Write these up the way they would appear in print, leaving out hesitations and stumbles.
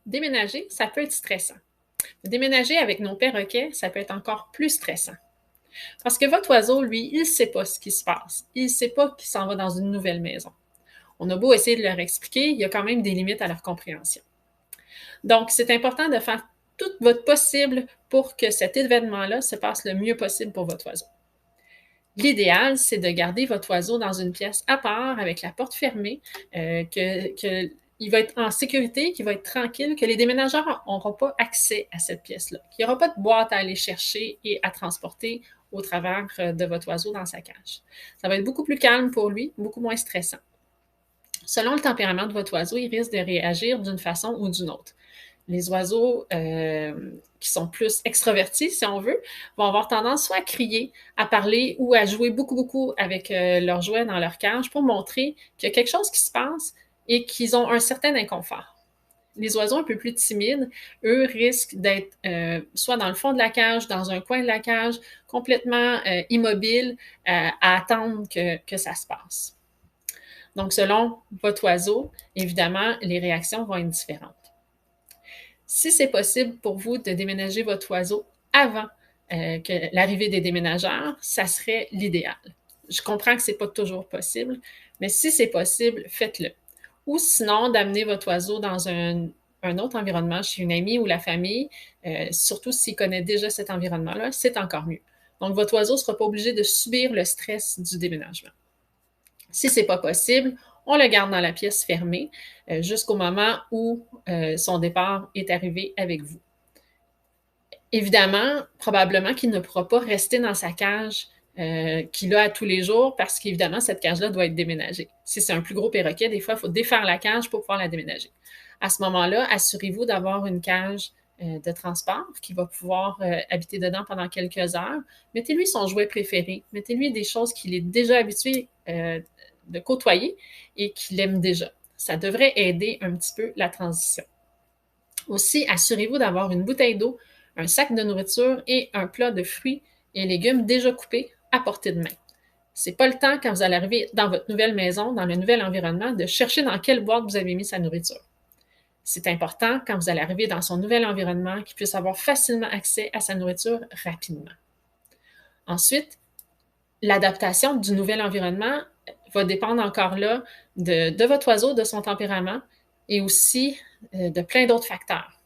Déménager, ça peut être stressant. Déménager avec nos perroquets, ça peut être encore plus stressant. Parce que votre oiseau, lui, il ne sait pas ce qui se passe. Il ne sait pas qu'il s'en va dans une nouvelle maison. On a beau essayer de leur expliquer, il y a quand même des limites à leur compréhension. Donc, c'est important de faire tout votre possible pour que cet événement-là se passe le mieux possible pour votre oiseau. L'idéal, c'est de garder votre oiseau dans une pièce à part, avec la porte fermée, qu'il va être en sécurité, qu'il va être tranquille, que les déménageurs n'auront pas accès à cette pièce-là, qu'il n'y aura pas de boîte à aller chercher et à transporter au travers de votre oiseau dans sa cage. Ça va être beaucoup plus calme pour lui, beaucoup moins stressant. Selon le tempérament de votre oiseau, il risque de réagir d'une façon ou d'une autre. Les oiseaux qui sont plus extravertis, si on veut, vont avoir tendance soit à crier, à parler ou à jouer beaucoup avec leurs jouets dans leur cage pour montrer qu'il y a quelque chose qui se passe et qu'ils ont un certain inconfort. Les oiseaux un peu plus timides, eux, risquent d'être soit dans le fond de la cage, dans un coin de la cage, complètement immobiles, à attendre que ça se passe. Donc, selon votre oiseau, évidemment, les réactions vont être différentes. Si c'est possible pour vous de déménager votre oiseau avant que l'arrivée des déménageurs, ça serait l'idéal. Je comprends que ce n'est pas toujours possible, mais si c'est possible, faites-le. Ou sinon, d'amener votre oiseau dans un autre environnement, chez une amie ou la famille, surtout s'il connaît déjà cet environnement-là, c'est encore mieux. Donc, votre oiseau ne sera pas obligé de subir le stress du déménagement. Si ce n'est pas possible, on le garde dans la pièce fermée jusqu'au moment où son départ est arrivé avec vous. Évidemment, probablement qu'il ne pourra pas rester dans sa cage qu'il a à tous les jours parce qu'évidemment, cette cage-là doit être déménagée. Si c'est un plus gros perroquet, des fois, il faut défaire la cage pour pouvoir la déménager. À ce moment-là, assurez-vous d'avoir une cage de transport qui va pouvoir habiter dedans pendant quelques heures. Mettez-lui son jouet préféré. Mettez-lui des choses qu'il est déjà habitué de côtoyer et qu'il aime déjà. Ça devrait aider un petit peu la transition. Aussi, assurez-vous d'avoir une bouteille d'eau, un sac de nourriture et un plat de fruits et légumes déjà coupés à portée de main. C'est pas le temps, quand vous allez arriver dans votre nouvelle maison, dans le nouvel environnement, de chercher dans quelle boîte vous avez mis sa nourriture. C'est important, quand vous allez arriver dans son nouvel environnement, qu'il puisse avoir facilement accès à sa nourriture rapidement. Ensuite, l'adaptation du nouvel environnement va dépendre encore là de votre oiseau, de son tempérament et aussi de plein d'autres facteurs.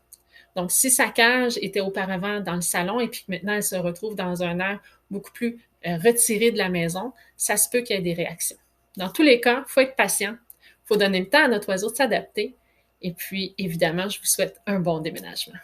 Donc, si sa cage était auparavant dans le salon et puis que maintenant elle se retrouve dans un air beaucoup plus retiré de la maison, ça se peut qu'il y ait des réactions. Dans tous les cas, il faut être patient, il faut donner le temps à notre oiseau de s'adapter et puis, évidemment, je vous souhaite un bon déménagement.